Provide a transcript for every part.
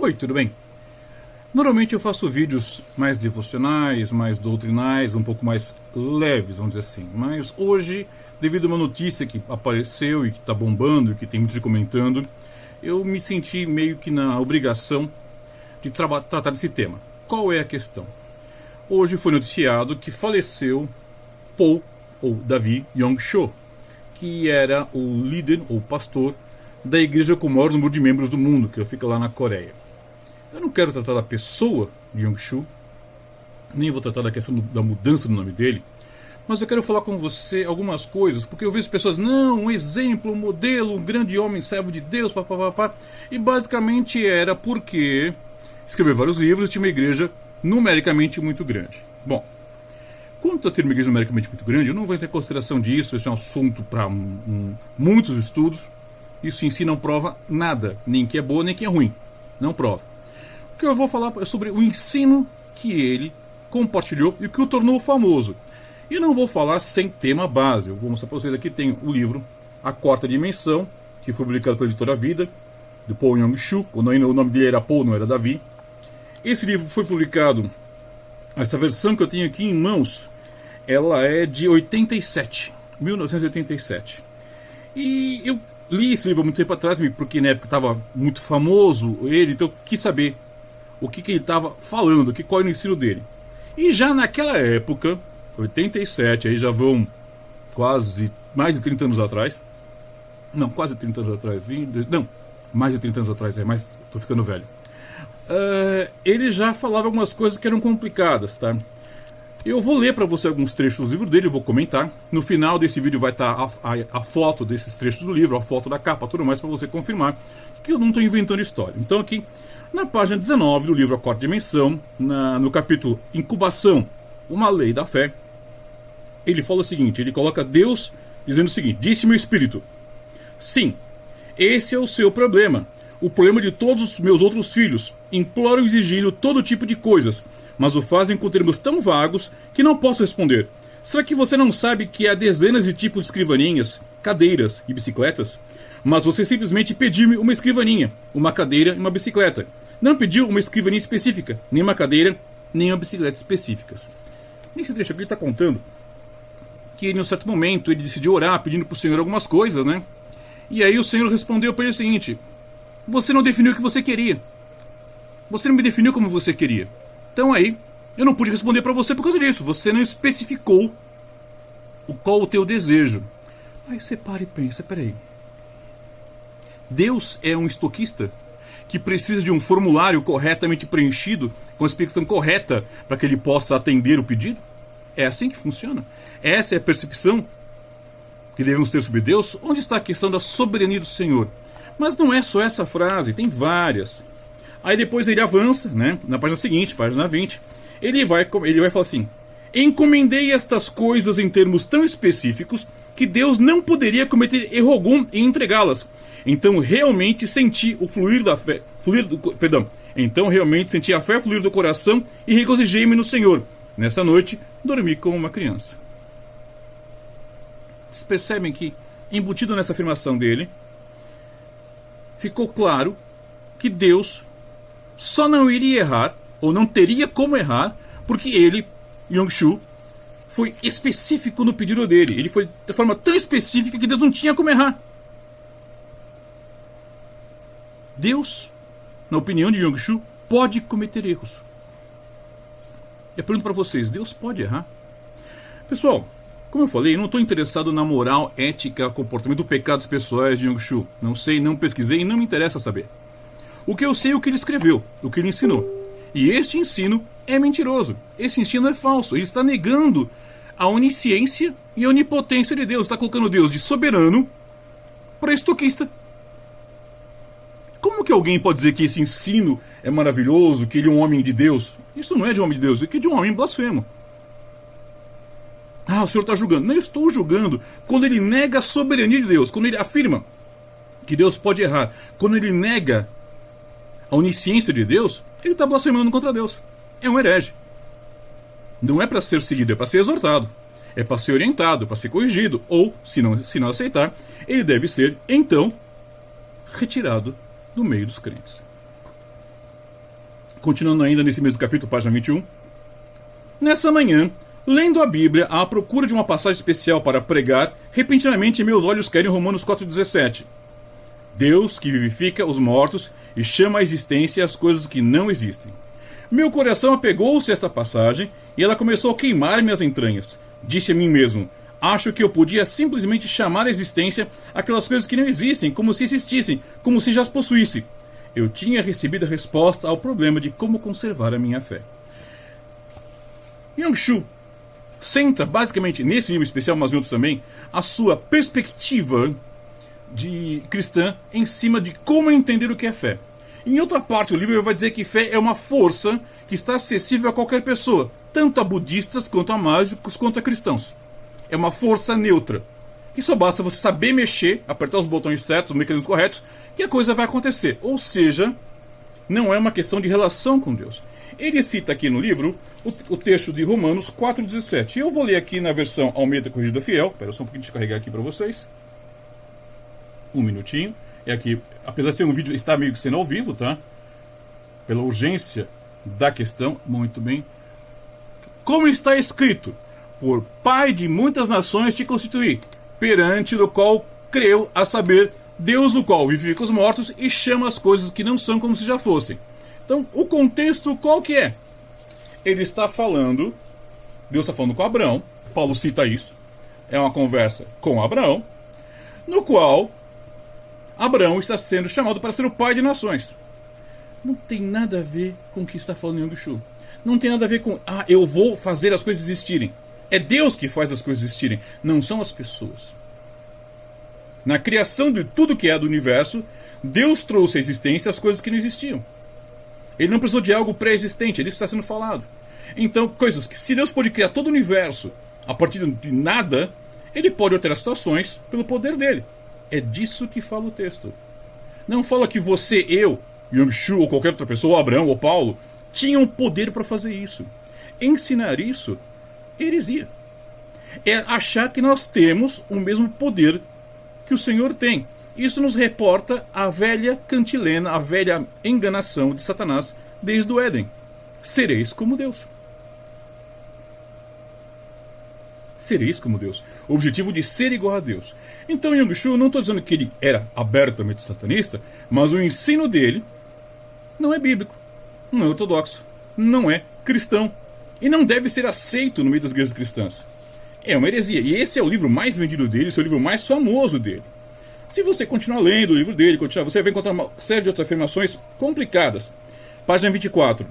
Oi, tudo bem? Normalmente eu faço vídeos mais devocionais, mais doutrinais, um pouco mais leves, vamos dizer assim. Mas hoje, devido a uma notícia que apareceu e que está bombando, e que tem muita gente comentando, eu me senti meio que na obrigação de tratar desse tema. Qual é a questão? Hoje foi noticiado que faleceu Paul, ou Davi Yong-Cho, que era o líder, ou pastor, da igreja com o maior número de membros do mundo, que fica lá na Coreia. Eu não quero tratar da pessoa de Yong-Cho, nem vou tratar da questão da mudança do nome dele, mas eu quero falar com você algumas coisas, porque eu vejo pessoas, não, um exemplo, um modelo, um grande homem, servo de Deus, papapá, e basicamente era porque escreveu vários livros e tinha uma igreja numericamente muito grande. Bom, quanto a ter uma igreja numericamente muito grande, eu não vou entrar em consideração disso, esse é um assunto para muitos estudos. Isso em si não prova nada, nem que é boa nem que é ruim, não prova. O que eu vou falar é sobre o ensino que ele compartilhou e o que o tornou famoso. E não vou falar sem tema base, eu vou mostrar para vocês aqui, tem o livro A Quarta Dimensão, que foi publicado pela editora Vida, do Paul Yong-Cho, o nome dele era Paul, não era Davi. Esse livro foi publicado, essa versão que eu tenho aqui em mãos, ela é de 1987. E eu li esse livro há muito tempo atrás, porque na época estava muito famoso ele, então eu quis saber o que ele estava falando, qual era o ensino dele. E já naquela época, 87, aí já vão quase mais de 30 anos atrás, não, quase 30 anos atrás, mais de 30 anos atrás, mas estou ficando velho. Ele já falava algumas coisas que eram complicadas, tá? Eu vou ler para você alguns trechos do livro dele, eu vou comentar. No final desse vídeo vai estar a foto desses trechos do livro, a foto da capa, tudo mais, para você confirmar que eu não estou inventando história. Então aqui, na página 19 do livro A Quarta Dimensão, no capítulo Incubação, uma lei da fé, ele fala o seguinte, ele coloca Deus dizendo o seguinte, disse meu espírito, sim, esse é o seu problema, o problema de todos os meus outros filhos, imploram exigindo todo tipo de coisas, mas o fazem com termos tão vagos que não posso responder. Será que você não sabe que há dezenas de tipos de escrivaninhas, cadeiras e bicicletas? Mas você simplesmente pediu-me uma escrivaninha, uma cadeira e uma bicicleta. Não pediu uma escrivaninha específica, nem uma cadeira, nem uma bicicleta específicas. Nesse trecho aqui ele está contando que em um certo momento ele decidiu orar pedindo para o Senhor algumas coisas, né? E aí o Senhor respondeu para ele o seguinte, você não definiu o que você queria. Você não me definiu como você queria. Então aí, eu não pude responder para você por causa disso. Você não especificou qual o teu desejo. Aí você para e pensa, peraí. Deus é um estoquista que precisa de um formulário corretamente preenchido, com a explicação correta, para que ele possa atender o pedido? É assim que funciona? Essa é a percepção que devemos ter sobre Deus? Onde está a questão da soberania do Senhor? Mas não é só essa frase, tem várias. Aí depois ele avança, né? Na página seguinte, página 20, ele vai falar assim, encomendei estas coisas em termos tão específicos que Deus não poderia cometer erro algum em entregá-las. Então realmente senti o fluir da fé, então realmente senti a fé fluir do coração e regozijei-me no Senhor. Nessa noite, dormi como uma criança. Vocês percebem que, embutido nessa afirmação dele, ficou claro que Deus só não iria errar, ou não teria como errar, porque ele, Yong-Cho, foi específico no pedido dele. Ele foi de forma tão específica que Deus não tinha como errar. Deus, na opinião de Yong-Cho, pode cometer erros. Eu pergunto para vocês, Deus pode errar? Pessoal, como eu falei, eu não estou interessado na moral, ética, comportamento, pecados pessoais de Yong-Cho. Não sei, não pesquisei e não me interessa saber. O que eu sei é o que ele escreveu, o que ele ensinou. E este ensino é mentiroso. Esse ensino é falso. Ele está negando a onisciência e a onipotência de Deus. Está colocando Deus de soberano para estoquista. Como que alguém pode dizer que esse ensino é maravilhoso, que ele é um homem de Deus? Isso não é de um homem de Deus, é de um homem blasfemo. Ah, o senhor está julgando. Não, eu estou julgando. Quando ele nega a soberania de Deus, quando ele afirma que Deus pode errar, quando ele nega a onisciência de Deus, ele está blasfemando contra Deus. É um herege. Não é para ser seguido, é para ser exortado. É para ser orientado, para ser corrigido. Ou, se não aceitar, ele deve ser, então, retirado do meio dos crentes. Continuando ainda nesse mesmo capítulo, página 21. Nessa manhã, lendo a Bíblia à procura de uma passagem especial para pregar, repentinamente meus olhos caíram em Romanos 4,17. Deus que vivifica os mortos e chama à existência as coisas que não existem. Meu coração apegou-se a esta passagem e ela começou a queimar minhas entranhas. Disse a mim mesmo, acho que eu podia simplesmente chamar à existência aquelas coisas que não existem, como se existissem, como se já as possuísse. Eu tinha recebido a resposta ao problema de como conservar a minha fé. Yang-Shu centra basicamente nesse livro especial, mas em outros também, a sua perspectiva de cristã em cima de como entender o que é fé. Em outra parte do livro ele vai dizer que fé é uma força que está acessível a qualquer pessoa, tanto a budistas, quanto a mágicos, quanto a cristãos. É uma força neutra, que só basta você saber mexer, apertar os botões certos, os mecanismos corretos, que a coisa vai acontecer. Ou seja, não é uma questão de relação com Deus. Ele cita aqui no livro o texto de Romanos 4,17. Eu vou ler aqui na versão Almeida Corrigida Fiel. Espera só um pouquinho de carregar aqui para vocês. Um minutinho. É aqui, apesar de ser um vídeo, está meio que sendo ao vivo, tá? Pela urgência da questão. Muito bem. Como está escrito: por Pai de muitas nações te constituí, perante do qual creu, a saber, Deus o qual vivifica os mortos e chama as coisas que não são como se já fossem. Então, o contexto qual que é? Ele está falando, Deus está falando com Abraão, Paulo cita isso, é uma conversa com Abraão, no qual Abraão está sendo chamado para ser o pai de nações. Não tem nada a ver com o que está falando Yang-Shu. Não tem nada a ver com, eu vou fazer as coisas existirem. É Deus que faz as coisas existirem, não são as pessoas. Na criação de tudo que é do universo, Deus trouxe à existência as coisas que não existiam. Ele não precisou de algo pré-existente, é disso que está sendo falado. Então, coisas que, se Deus pode criar todo o universo a partir de nada, ele pode alterar situações pelo poder dele. É disso que fala o texto. Não fala que você, eu, Yang-Shu ou qualquer outra pessoa, ou Abraão ou Paulo, tinham poder para fazer isso. Ensinar isso é heresia. É achar que nós temos o mesmo poder que o Senhor tem. Isso nos reporta a velha cantilena, a velha enganação de Satanás desde o Éden. Sereis como Deus. Sereis como Deus. O objetivo de ser igual a Deus. Então, Yang-Shu, não estou dizendo que ele era abertamente satanista, mas o ensino dele não é bíblico, não é ortodoxo, não é cristão. E não deve ser aceito no meio das igrejas cristãs. É uma heresia. E esse é o livro mais vendido dele, esse é o livro mais famoso dele. Se você continuar lendo o livro dele, você vai encontrar uma série de outras afirmações complicadas. Página 24.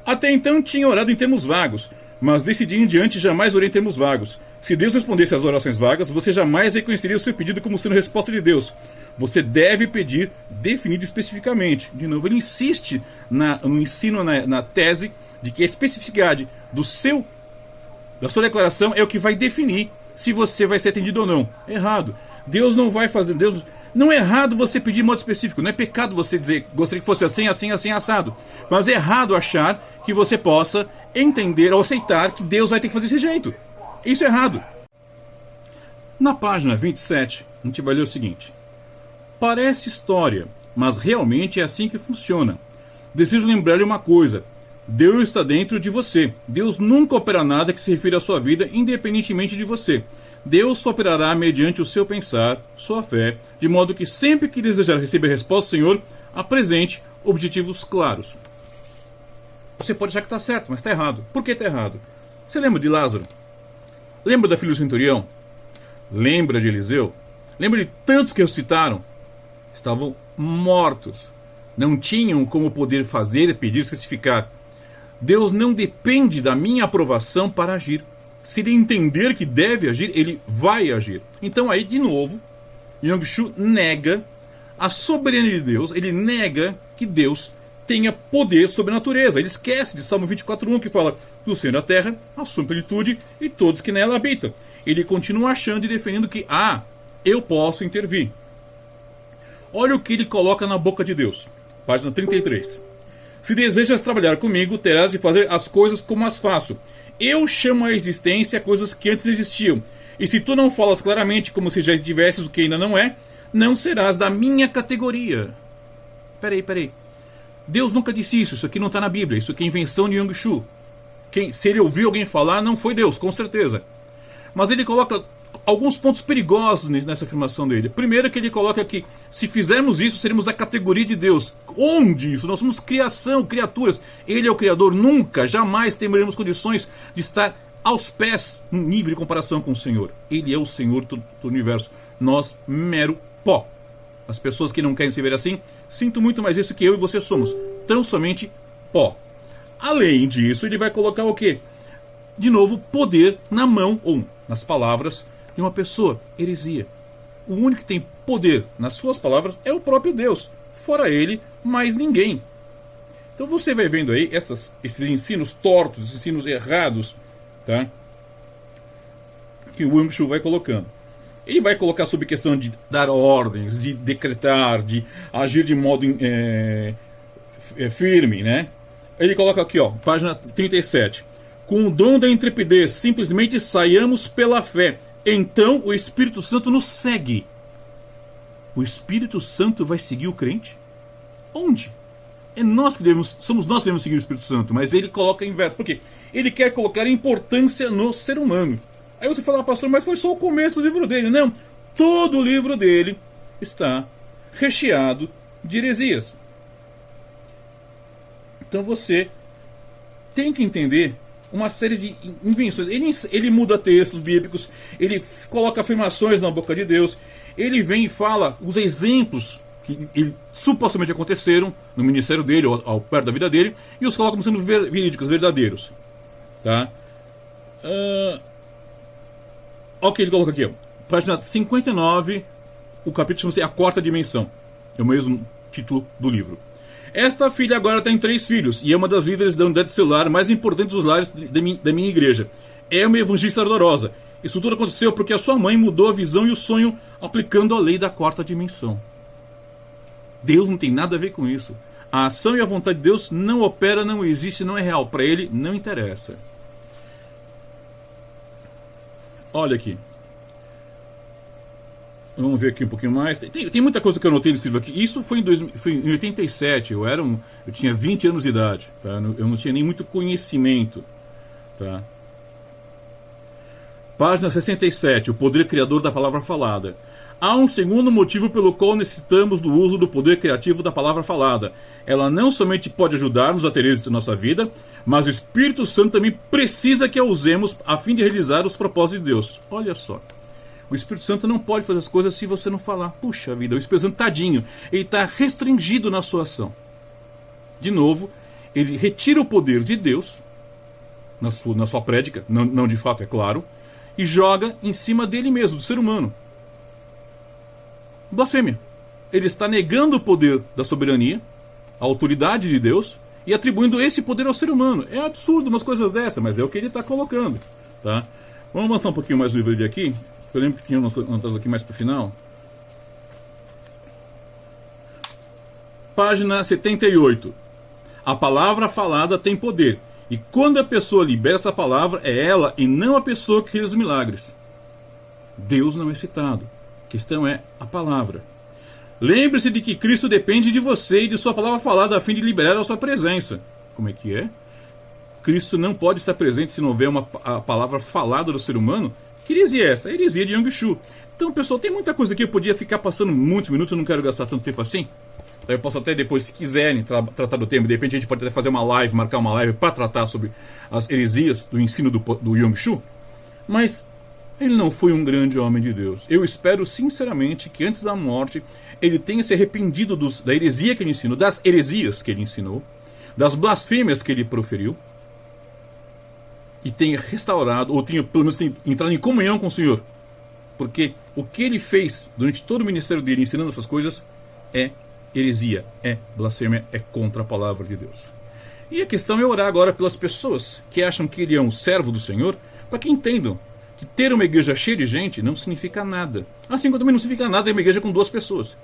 Até então tinha orado em termos vagos, mas decidi em diante jamais orei em termos vagos. Se Deus respondesse às orações vagas, você jamais reconheceria o seu pedido como sendo resposta de Deus. Você deve pedir definido especificamente. De novo, ele insiste no ensino, na tese, de que a especificidade da sua declaração é o que vai definir se você vai ser atendido ou não. Errado. Deus não vai fazer. Não é errado você pedir de modo específico. Não é pecado você dizer, gostaria que fosse assim, assim, assim, assado. Mas é errado achar que você possa entender ou aceitar que Deus vai ter que fazer desse jeito. Isso é errado. Na página 27, a gente vai ler o seguinte. Parece história, mas realmente é assim que funciona. Desejo lembrar-lhe uma coisa. Deus está dentro de você. Deus nunca opera nada que se refira à sua vida, independentemente de você. Deus só operará mediante o seu pensar, sua fé, de modo que sempre que desejar receber a resposta do Senhor, apresente objetivos claros. Você pode achar que está certo, mas está errado. Por que está errado? Você lembra de Lázaro? Lembra da filha do centurião? Lembra de Eliseu? Lembra de tantos que ressuscitaram? Estavam mortos. Não tinham como poder fazer, pedir, especificar. Deus não depende da minha aprovação para agir. Se ele entender que deve agir, ele vai agir. Então aí, de novo, Yang-Shu nega a soberania de Deus. Ele nega que Deus tenha poder sobre a natureza. Ele esquece de Salmo 24:1, que fala: do Senhor a terra, a sua plenitude e todos que nela habitam. Ele continua achando e defendendo que, eu posso intervir. Olha o que ele coloca na boca de Deus. Página 33. Se desejas trabalhar comigo, terás de fazer as coisas como as faço. Eu chamo à existência coisas que antes não existiam. E se tu não falas claramente como se já estivesses o que ainda não é, não serás da minha categoria. Peraí. Deus nunca disse isso. Isso aqui não está na Bíblia. Isso aqui é invenção de Yang-Shu. Se ele ouviu alguém falar, não foi Deus, com certeza. Mas ele coloca alguns pontos perigosos nessa afirmação dele. Primeiro é que ele coloca que se fizermos isso, seremos da categoria de Deus. Onde isso? Nós somos criação, criaturas. Ele é o Criador. Nunca, jamais teremos condições de estar aos pés, num nível de comparação com o Senhor. Ele é o Senhor do universo. Nós, mero pó. As pessoas que não querem se ver assim, sinto muito mais isso que eu e você somos. Tão somente pó. Além disso, ele vai colocar o quê? De novo, poder na mão, ou nas palavras de uma pessoa. Heresia. O único que tem poder nas suas palavras é o próprio Deus. Fora ele, mais ninguém. Então você vai vendo aí esses ensinos tortos, ensinos errados, tá? Que o Yang-Shu vai colocando. Ele vai colocar sobre questão de dar ordens, de decretar, de agir de modo firme, né? Ele coloca aqui, ó, página 37. Com o dom da intrepidez, simplesmente saiamos pela fé. Então o Espírito Santo nos segue. O Espírito Santo vai seguir o crente? Onde? Somos nós que devemos seguir o Espírito Santo, mas ele coloca inverso. Por quê? Ele quer colocar importância no ser humano. Aí você fala, pastor, mas foi só o começo do livro dele. Não, todo o livro dele está recheado de heresias. Então você tem que entender uma série de invenções. Ele muda textos bíblicos, ele coloca afirmações na boca de Deus, ele vem e fala os exemplos que supostamente aconteceram no ministério dele, ou ao perto da vida dele, e os coloca como sendo verídicos, verdadeiros. Tá? Olha o que ele coloca aqui, ó. Página 59, o capítulo chama-se A Quarta Dimensão. É o mesmo título do livro. Esta filha agora tem 3 filhos e é uma das líderes da unidade celular mais importante dos lares da minha igreja. É uma evangelista ardorosa. Isso tudo aconteceu porque a sua mãe mudou a visão e o sonho aplicando a lei da quarta dimensão. Deus não tem nada a ver com isso. A ação e a vontade de Deus não opera, não existe, não é real. Para ele, não interessa. Olha aqui. Vamos ver aqui um pouquinho mais. Tem muita coisa que eu anotei nesse livro aqui. Isso foi em 87. Eu tinha 20 anos de idade. Tá? Eu não tinha nem muito conhecimento. Tá? Página 67. O poder criador da palavra falada. Há um segundo motivo pelo qual necessitamos do uso do poder criativo da palavra falada. Ela não somente pode ajudar-nos a ter êxito em nossa vida, mas o Espírito Santo também precisa que a usemos a fim de realizar os propósitos de Deus. Olha só. O Espírito Santo não pode fazer as coisas se você não falar. Puxa vida, o Espírito Santo, tadinho, ele está restringido na sua ação. De novo, ele retira o poder de Deus, na sua prédica, não de fato, é claro, e joga em cima dele mesmo, do ser humano. Blasfêmia. Ele está negando o poder da soberania, a autoridade de Deus, e atribuindo esse poder ao ser humano. É absurdo umas coisas dessas, mas é o que ele está colocando. Tá? Vamos avançar um pouquinho mais o livro de aqui. Eu lembro que tinha umas aqui mais para o final. Página 78. A palavra falada tem poder. E quando a pessoa libera essa palavra, é ela e não a pessoa que fez os milagres. Deus não é citado. A questão é a palavra. Lembre-se de que Cristo depende de você e de sua palavra falada a fim de liberar a sua presença. Como é que é? Cristo não pode estar presente se não houver a palavra falada do ser humano. Que heresia é essa? A heresia de Yang-Shu. Então, pessoal, tem muita coisa aqui. Eu podia ficar passando muitos minutos, eu não quero gastar tanto tempo assim. Então, eu posso até depois, se quiserem, tratar do tema. De repente a gente pode até fazer uma live, marcar uma live para tratar sobre as heresias do ensino do Yang-Shu. Mas ele não foi um grande homem de Deus. Eu espero sinceramente que antes da morte ele tenha se arrependido da heresia que ele ensinou, das heresias que ele ensinou, das blasfêmias que ele proferiu, e tenha restaurado, ou tenha pelo menos entrado em comunhão com o Senhor. Porque o que ele fez durante todo o ministério dele ensinando essas coisas é heresia, é blasfêmia, é contra a palavra de Deus. E a questão é orar agora pelas pessoas que acham que ele é um servo do Senhor, para que entendam que ter uma igreja cheia de gente não significa nada. Assim como também não significa nada ter uma igreja com 2 pessoas.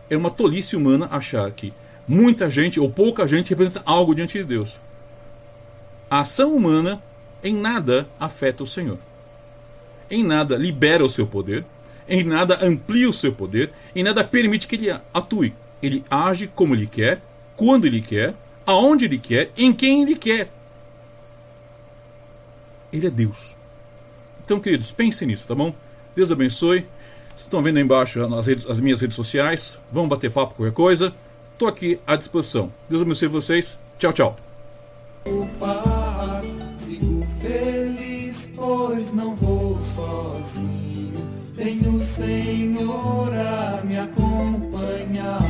É uma tolice humana achar que muita gente ou pouca gente representa algo diante de Deus. A ação humana em nada afeta o Senhor. Em nada libera o seu poder. Em nada amplia o seu poder. Em nada permite que ele atue. Ele age como ele quer, quando ele quer, aonde ele quer, em quem ele quer. Ele é Deus. Então, queridos, pensem nisso, tá bom? Deus abençoe. Vocês estão vendo aí embaixo as minhas redes sociais. Vamos bater papo, qualquer coisa. Estou aqui à disposição. Deus abençoe vocês. Tchau, tchau. Sigo feliz, pois não vou sozinho. Tenho o Senhor a me acompanhar.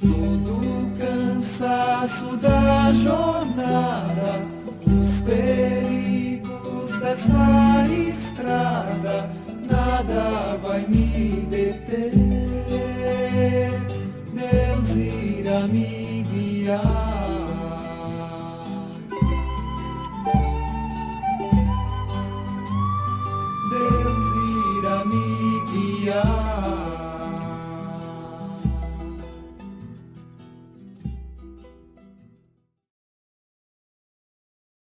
Todo o cansaço da jornada, os perigos dessa estrada, nada vai me deter. Deus irá me guiar. Deus irá me guiar.